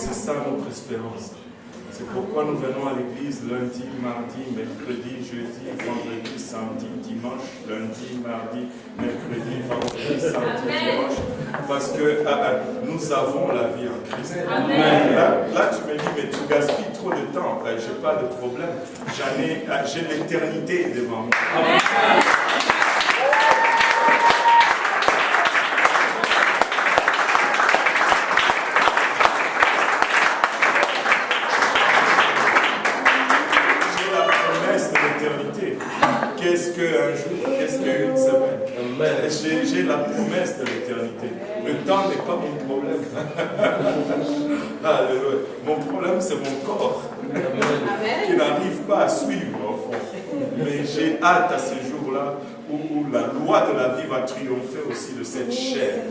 C'est ça notre espérance. C'est pourquoi nous venons à l'église lundi, mardi, mercredi, jeudi, vendredi, samedi, dimanche, lundi, mardi, mercredi, vendredi, samedi, dimanche. Parce que nous avons la vie en Christ. Là, tu me dis, mais tu gaspilles trop de temps. Je n'ai pas de problème. J'ai l'éternité devant moi. Amen. Qu'est-ce qu'un jour, qu'est-ce qu'une semaine? J'ai la promesse de l'éternité. Le temps n'est pas mon problème. Alléluia. Mon problème, c'est mon corps qui n'arrive pas à suivre au fond. Mais j'ai hâte à ce jour-là où la loi de la vie va triompher aussi de cette chair,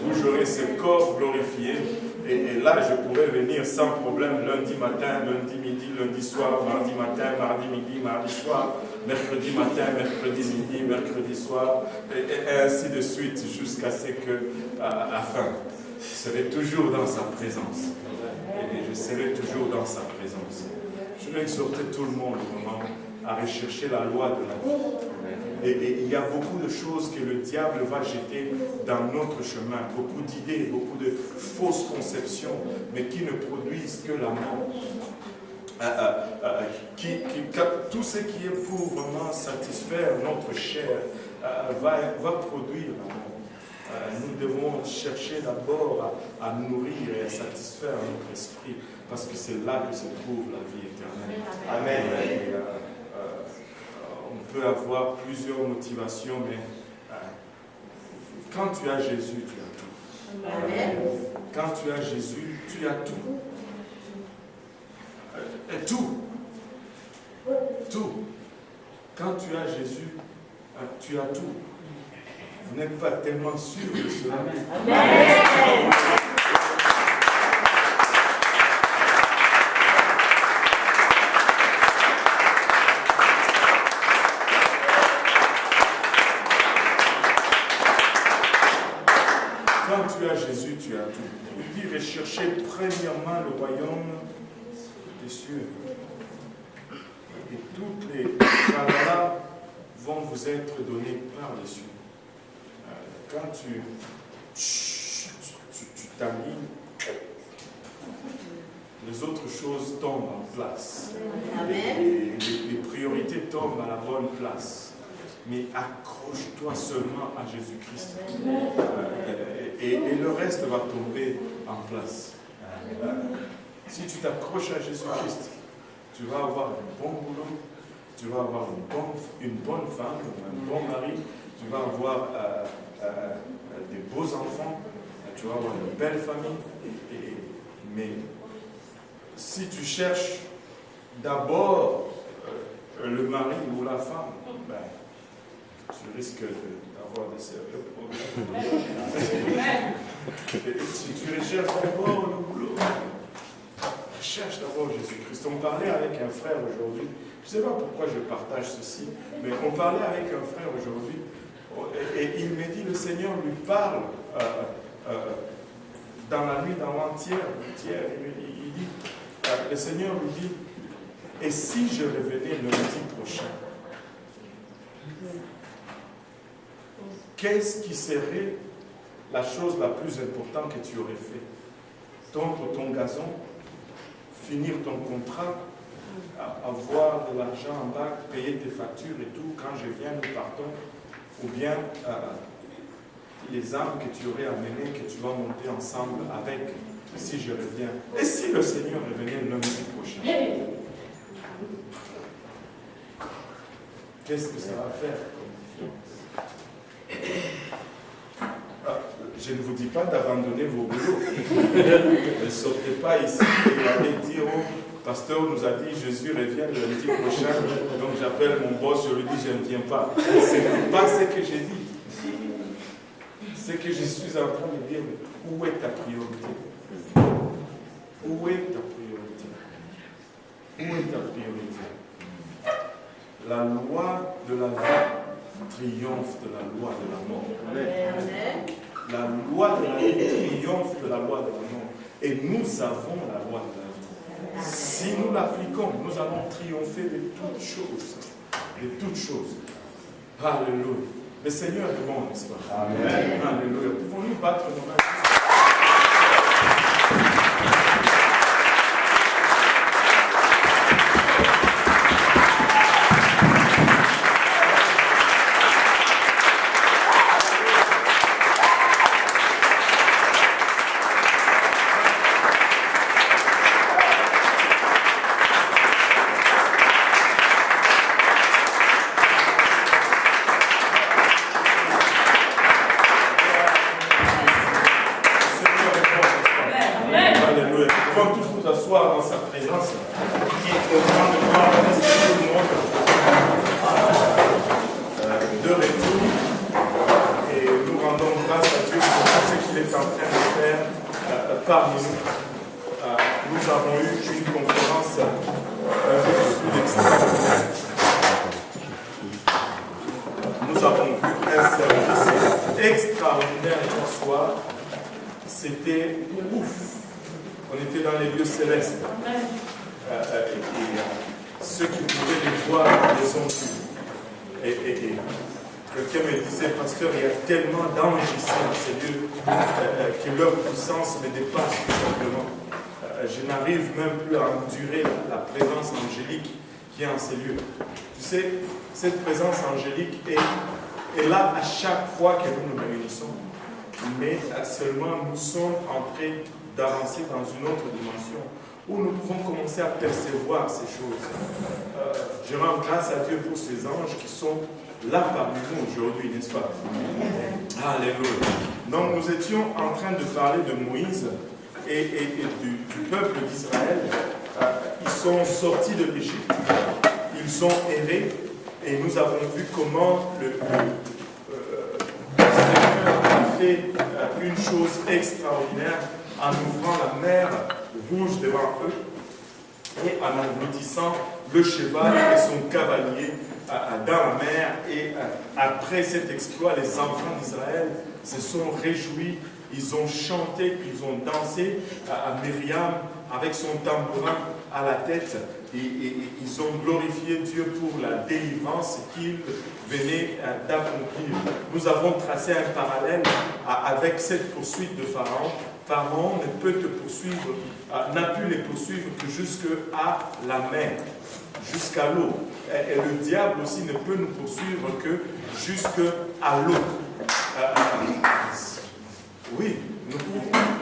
où j'aurai ce corps glorifié. Et là, je pourrais venir sans problème lundi matin, lundi midi, lundi soir, mardi matin, mardi midi, mardi soir, mercredi matin, mercredi midi, mercredi soir, et ainsi de suite, jusqu'à ce que, à la fin, je serai toujours dans sa présence. Et je serai toujours dans sa présence. Je vais exhorter tout le monde vraiment à rechercher la loi de la vie. Et il y a beaucoup de choses que le diable va jeter dans notre chemin, beaucoup d'idées, beaucoup de fausses conceptions, mais qui ne produisent que la mort. Tout ce qui est pour vraiment satisfaire notre chair va produire la mort. Nous devons chercher d'abord à nourrir et à satisfaire notre esprit, parce que c'est là que se trouve la vie éternelle. Amen. On peut avoir plusieurs motivations, mais quand tu as Jésus, tu as tout. Amen. Quand tu as Jésus, tu as tout. Et tout. Tout. Quand tu as Jésus, tu as tout. Vous n'êtes pas tellement sûr de cela. Amen. Quand tu as Jésus, tu as tout. Il dit, recherchez premièrement le royaume des cieux. Et toutes les tralala vont vous être données par-dessus. Quand tu t'alignes, les autres choses tombent en place. Les priorités tombent à la bonne place. Mais accroche-toi seulement à Jésus-Christ. Et le reste va tomber en place. Si tu t'accroches à Jésus-Christ, tu vas avoir un bon boulot, tu vas avoir une bonne femme, un bon mari, tu vas avoir des beaux enfants, tu vas avoir une belle famille. Mais si tu cherches d'abord le mari ou la femme, tu risques d'avoir des sérieux problèmes. Si tu recherches d'abord le boulot, cherche d'abord Jésus-Christ. On parlait avec un frère aujourd'hui, je ne sais pas pourquoi je partage ceci, mais on parlait avec un frère aujourd'hui, et il me dit, le Seigneur lui parle dans la nuit, dans l'entière, il dit, le Seigneur lui dit, et si je revenais lundi prochain, qu'est-ce qui serait la chose la plus importante que tu aurais fait? Tondre ton gazon, finir ton contrat, avoir de l'argent en banque, payer tes factures et tout, quand je viens, nous partons, ou bien les armes que tu aurais amenées, que tu vas monter ensemble avec, si je reviens. Et si le Seigneur revenait lundi prochain? Qu'est-ce que ça va faire? Je ne vous dis pas d'abandonner vos boulots. Ne sortez pas ici et allez dire, oh, pasteur nous a dit, Jésus revient le lundi prochain, donc j'appelle mon boss, je lui dis, je ne viens pas. Ce n'est pas ce que j'ai dit. Ce que je suis en train de dire, où est ta priorité? Où est ta priorité? Où est ta priorité? La loi de la vie triomphe de la loi de la mort. La loi de la vie triomphe de la loi de la mort. Et nous avons la loi de la vie. Si nous l'appliquons, nous allons triompher de toutes choses. De toutes choses. Alléluia. Le Seigneur est bon, n'est-ce pas? Amen. Alléluia. Pouvons-nous battre nos mains? Dans sa présence, qui est au grand de gloire, tout le monde de retour, et nous rendons grâce à Dieu pour tout ce qu'il est en train de faire parmi nous. Nous avons eu une conférence extraordinaire. Nous avons vu un service extraordinaire hier soir. C'était ouf. On était dans les lieux célestes. Ceux qui pouvaient les voir les ont vus. Et quelqu'un me disait, pasteur, il y a tellement d'anges ici dans ces lieux que leur puissance me dépasse tout simplement. Je n'arrive même plus à endurer la présence angélique qui est en ces lieux. Tu sais, cette présence angélique est là à chaque fois que nous nous réunissons. Mais seulement nous sommes en train d'avancer dans une autre dimension où nous pouvons commencer à percevoir ces choses. Je rends grâce à Dieu pour ces anges qui sont là parmi nous aujourd'hui, n'est-ce pas? Alléluia. Donc nous étions en train de parler de Moïse et du peuple d'Israël. Ils sont sortis de l'Égypte, ils ont erré et nous avons vu comment le Seigneur a fait une chose extraordinaire en ouvrant la mer rouge devant eux et en engloutissant le cheval et son cavalier dans la mer. Et après cet exploit, les enfants d'Israël se sont réjouis, ils ont chanté, ils ont dansé à Myriam avec son tambourin à la tête et ils ont glorifié Dieu pour la délivrance qu'il venait d'accomplir. Nous avons tracé un parallèle avec cette poursuite de Pharaon. Pharaon ne peut te poursuivre, n'a pu les poursuivre que jusqu'à la mer, jusqu'à l'eau. Et le diable aussi ne peut nous poursuivre que jusqu'à l'eau. Oui,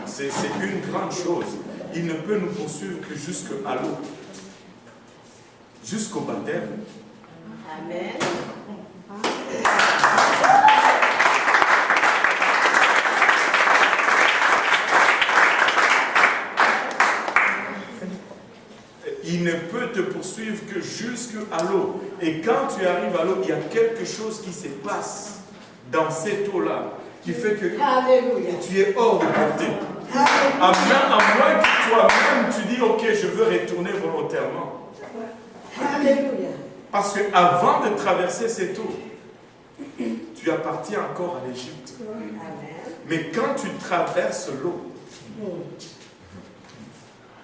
c'est une grande chose. Il ne peut nous poursuivre que jusqu'à l'eau, jusqu'au baptême. Amen. Il ne peut te poursuivre que jusqu'à l'eau. Et quand tu arrives à l'eau, il y a quelque chose qui se passe dans cette eau-là qui fait que tu es hors de portée. À moins que toi-même tu dis, ok, je veux retourner volontairement. Alléluia. Parce qu'avant de traverser cette eau, tu appartiens encore à l'Égypte. Mais quand tu traverses l'eau,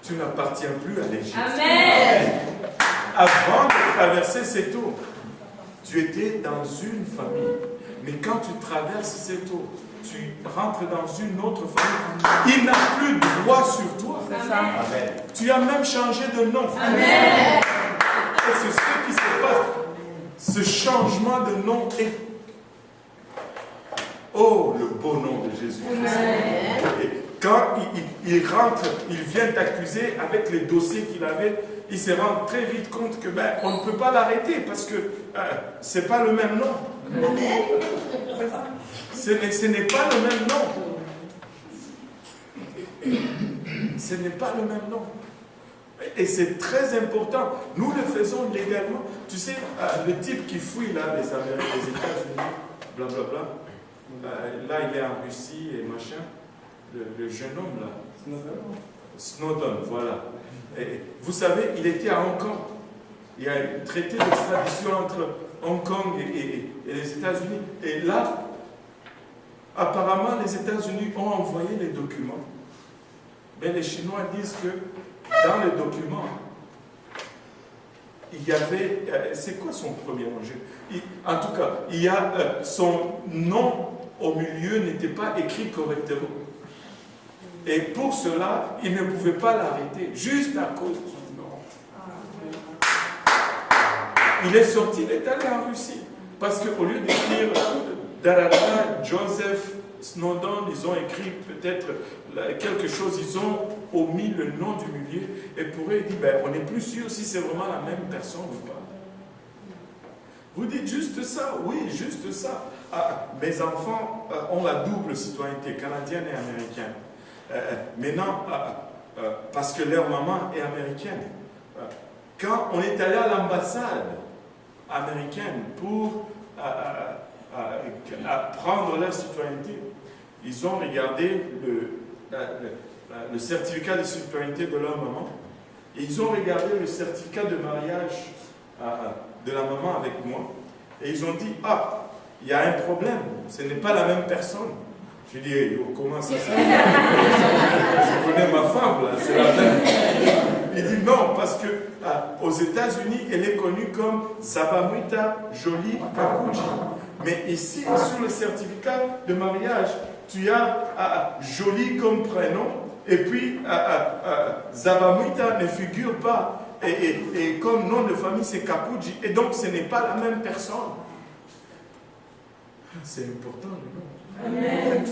tu n'appartiens plus à l'Égypte. Amen. Avant de traverser cette eau, tu étais dans une famille. Mais quand tu traverses cette eau, tu rentres dans une autre famille. Il n'a plus de droit sur toi. Amen. Tu as même changé de nom. Amen. Et c'est ce qui se passe. Ce changement de nom est... Oh, le beau nom de Jésus-Christ. Quand il rentre, il vient t'accuser avec les dossiers qu'il avait, il se rend très vite compte que on ne peut pas l'arrêter parce que ce n'est pas le même nom. Ce n'est pas le même nom. Ce n'est pas le même nom. Et c'est très important. Nous le faisons légalement. Tu sais, le type qui fouille là, les Américains, les États-Unis, blablabla, là il est en Russie et machin. Le jeune homme là, Snowden, voilà. Et vous savez, il était à Hong Kong. Il y a un traité d'extradition entre Hong Kong et les États-Unis. Et là, apparemment, les États-Unis ont envoyé les documents Mais les Chinois disent que dans le document, il y avait, c'est quoi son premier nom? En tout cas, il y a son nom au milieu n'était pas écrit correctement. Et pour cela, il ne pouvait pas l'arrêter, juste à cause de son nom. Il est sorti, il est allé en Russie. Parce qu'au lieu d'écrire Darada, Joseph, Snowden, ils ont écrit peut-être quelque chose, ils ont omis le nom du milieu. Et pour eux, ils disent, ben, on n'est plus sûr si c'est vraiment la même personne ou pas. Vous dites juste ça? Oui, juste ça. Mes enfants ont la double citoyenneté, canadienne et américaine. Maintenant, parce que leur maman est américaine. Quand on est allé à l'ambassade américaine pour prendre leur citoyenneté, ils ont regardé le certificat de citoyenneté de leur maman et ils ont regardé le certificat de mariage de la maman avec moi et ils ont dit, ah, il y a un problème, ce n'est pas la même personne. Je dis, hey, comment ça se fait? Je connais ma femme, là, c'est la même. Il dit non, parce que aux États-Unis, elle est connue comme Zabamwita Jolie Kakuji. Mais ici, sur le certificat de mariage, tu as Jolie comme prénom, et puis Zabamwita ne figure pas. Et comme nom de famille, c'est Kakuji. Et donc, ce n'est pas la même personne. C'est important, le nom. Amen.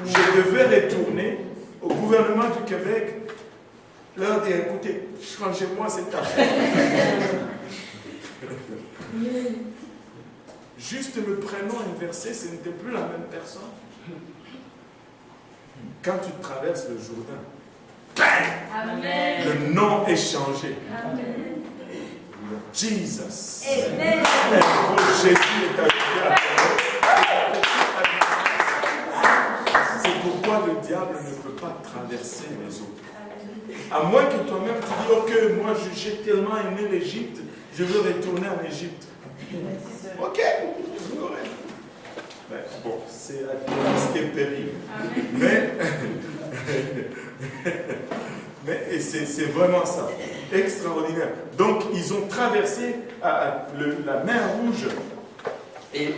Je devais retourner au gouvernement du Québec, leur dire, écoutez, changez-moi cette affaire. Juste le prénom inversé, ce n'était plus la même personne. Quand tu traverses le Jourdain, bang, le nom est changé. Amen. Jesus. Amen. Jésus est arrivé. C'est pourquoi le diable ne peut pas traverser les autres. À moins que toi-même tu dis, ok, moi j'ai tellement aimé l'Égypte, je veux retourner en Égypte. Ok, correct. Ben, bon, c'est à risque et péril. Mais c'est vraiment ça. Extraordinaire. Donc, ils ont traversé la mer Rouge et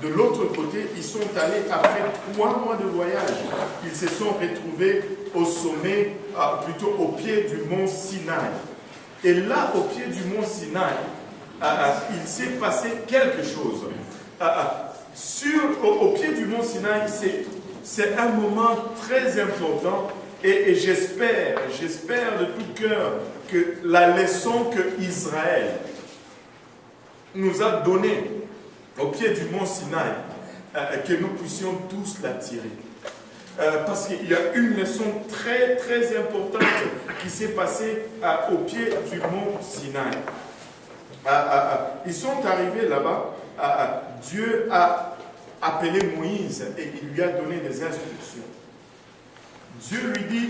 de l'autre côté, ils sont allés après 3 mois de voyage. Ils se sont retrouvés au sommet, plutôt au pied du mont Sinaï. Et là, au pied du mont Sinaï, il s'est passé quelque chose. Au pied du mont Sinaï, c'est un moment très important et j'espère de tout cœur que la leçon que Israël nous a donnée au pied du mont Sinaï, que nous puissions tous la tirer. Parce qu'il y a une leçon très très importante qui s'est passée au pied du mont Sinaï. Ils sont arrivés là-bas, Dieu a appelé Moïse et il lui a donné des instructions. Dieu lui dit,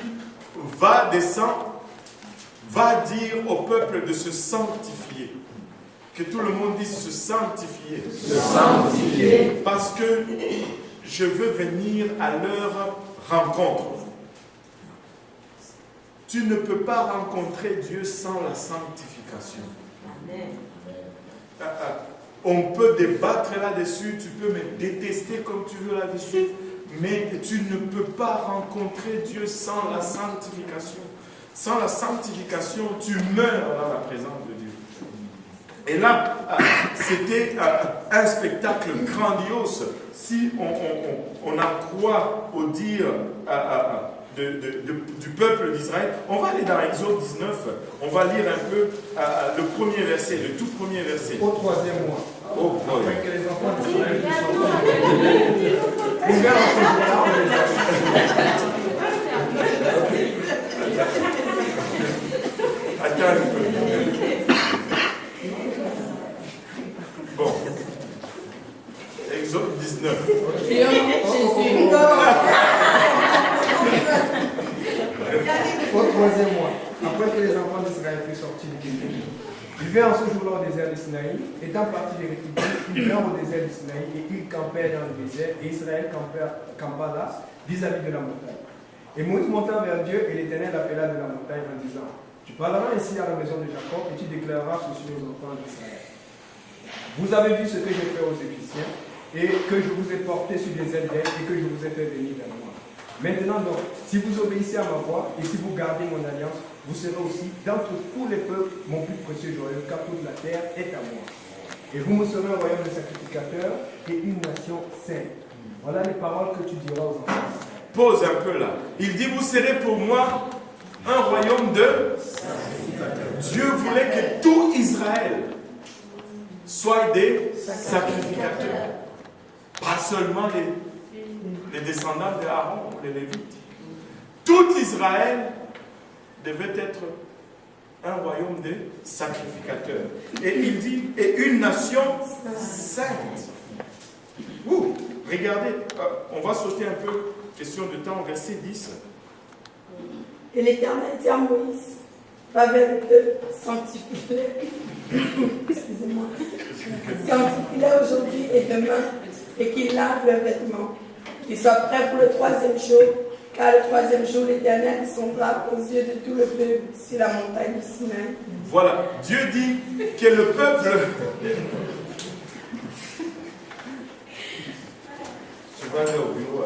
va descendre, va dire au peuple de se sanctifier. Que tout le monde dise se sanctifier. Se sanctifier. Parce que je veux venir à leur rencontre. Tu ne peux pas rencontrer Dieu sans la sanctification. Amen. On peut débattre là-dessus, tu peux me détester comme tu veux là-dessus, mais tu ne peux pas rencontrer Dieu sans la sanctification. Sans la sanctification, tu meurs dans la présence de Dieu. Et là, c'était un spectacle grandiose si on en croit au dire du peuple d'Israël. On va aller dans Exode 19, on va lire un peu le premier verset, le tout premier verset. Au 3e mois. Oh boy. Après que les enfants d'Israël ouvert en ce jour-là, on les a. Attends un peu. Bon. Exode 19. Au 3e mois, après que les enfants d'Israël furent sortis d'Égypte, ils vinrent en ce jour-là au désert de Sinaï. Étant partis des réfugiés, ils vinrent au désert de Sinaï et ils campèrent dans le désert. Et Israël campa là, vis-à-vis de la montagne. Et Moïse monta vers Dieu et l'Éternel appela de la montagne en disant, tu parleras ainsi à la maison de Jacob et tu déclareras ceci aux enfants d'Israël. Vous avez vu ce que j'ai fait aux Égyptiens et que je vous ai porté sur des ailes d'aigle et que je vous ai fait venir vers moi. Maintenant donc, si vous obéissez à ma voix et si vous gardez mon alliance, vous serez aussi d'entre tous les peuples mon plus précieux joyeux, car toute la terre est à moi. Et vous me serez un royaume de sacrificateurs et une nation sainte. Voilà les paroles que tu diras aux enfants d'Israël. Pause un peu là. Il dit, vous serez pour moi un royaume de sacrificateurs. Dieu voulait que tout Israël soit des sacrificateurs. Pas seulement les descendants d'Aaron, les Lévites. Tout Israël devait être un royaume de sacrificateurs. Et il dit, et une nation sainte. Ouh, regardez, on va sauter un peu, question de temps, verset 10. Et l'Éternel dit à Moïse, va vers le peuple, sanctifie-les, excusez-moi, sanctifie-les aujourd'hui et demain, et qu'ils lavent leurs vêtements, qu'ils soient prêts pour le 3e jour, car le 3e jour, l'Éternel descendra aux yeux de tout le peuple sur la montagne du Sinaï. Voilà, Dieu dit que le peuple... Je vais aller au bureau.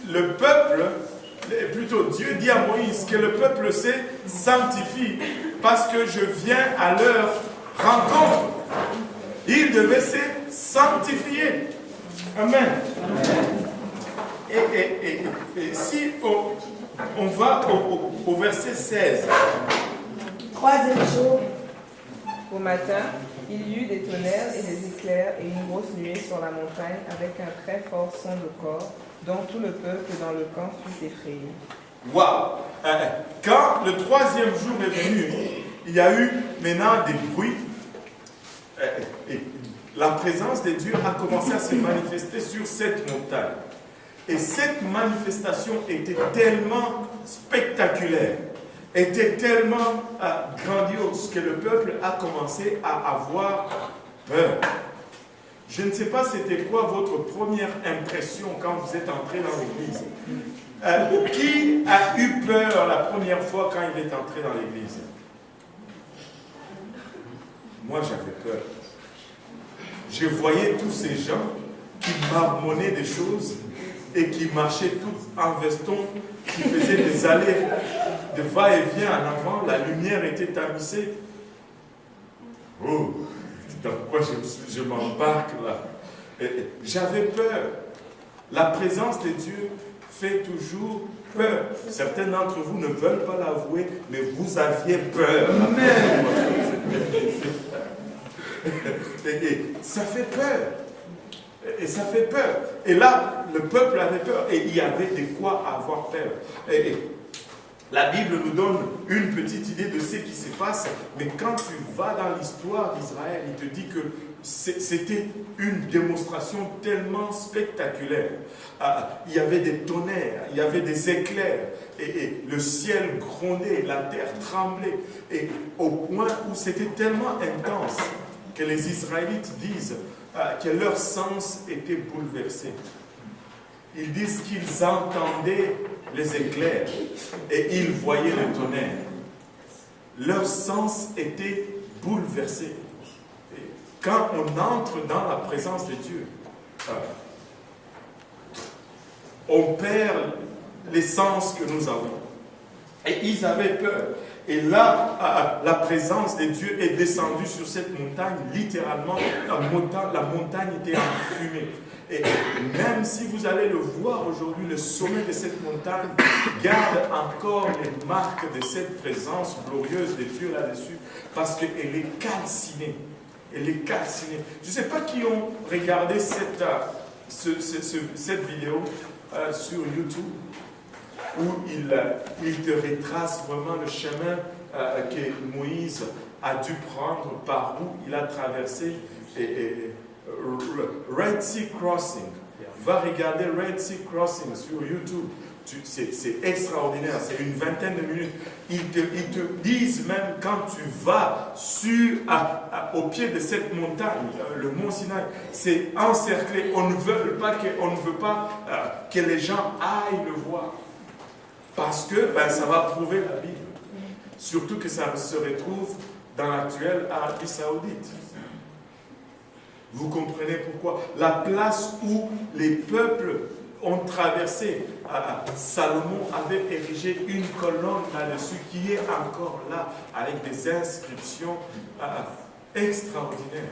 Le peuple, plutôt Dieu dit à Moïse que le peuple se sanctifie parce que je viens à leur rencontre. Il devait se sanctifier. Amen. Et si on va au verset 16. 3e jour. Au matin, il y eut des tonnerres et des éclairs et une grosse nuée sur la montagne avec un très fort son de corps dont tout le peuple dans le camp fut effrayé. Waouh! Quand le 3e jour est venu, il y a eu maintenant des bruits. Et la présence de Dieu a commencé à se manifester sur cette montagne. Et cette manifestation était tellement spectaculaire, était tellement grandiose que le peuple a commencé à avoir peur. Je ne sais pas c'était quoi votre première impression quand vous êtes entré dans l'église. Qui a eu peur la première fois quand il est entré dans l'église? Moi j'avais peur. Je voyais tous ces gens qui marmonnaient des choses et qui marchaient tous en veston, qui faisaient des allées de va-et-vient en avant, la lumière était tamisée. Oh, dans quoi je m'embarque là? J'avais peur. La présence de Dieu fait toujours peur. Certains d'entre vous ne veulent pas l'avouer, mais vous aviez peur. Amen. Et ça fait peur. Et ça fait peur. Et là, le peuple avait peur. Et il y avait de quoi avoir peur. Et la Bible nous donne une petite idée de ce qui se passe. Mais quand tu vas dans l'histoire d'Israël, il te dit que c'était une démonstration tellement spectaculaire. Il y avait des tonnerres, il y avait des éclairs. Et le ciel grondait, la terre tremblait. Et au point où c'était tellement intense que les Israélites disent que leur sens était bouleversé. Ils disent qu'ils entendaient les éclairs et ils voyaient le tonnerre. Leur sens était bouleversé. Et quand on entre dans la présence de Dieu, on perd les sens que nous avons. Et ils avaient peur. Et là, la présence de Dieu est descendue sur cette montagne, littéralement, la montagne était en fumée. Et même si vous allez le voir aujourd'hui, le sommet de cette montagne garde encore les marques de cette présence glorieuse de Dieu là-dessus, parce qu'elle est calcinée. Elle est calcinée. Je ne sais pas qui ont regardé cette vidéo sur YouTube, où il te retrace vraiment le chemin que Moïse a dû prendre, par où il a traversé Red Sea Crossing. Va regarder Red Sea Crossing sur YouTube c'est extraordinaire, c'est une vingtaine de minutes. Ils te disent même quand tu vas au pied de cette montagne, le mont Sinaï, c'est encerclé. On ne veut pas que les gens aillent le voir. Parce que ça va prouver la Bible. Surtout que ça se retrouve dans l'actuelle Arabie Saoudite. Vous comprenez pourquoi? La place où les peuples ont traversé, Salomon avait érigé une colonne là-dessus qui est encore là, avec des inscriptions extraordinaires.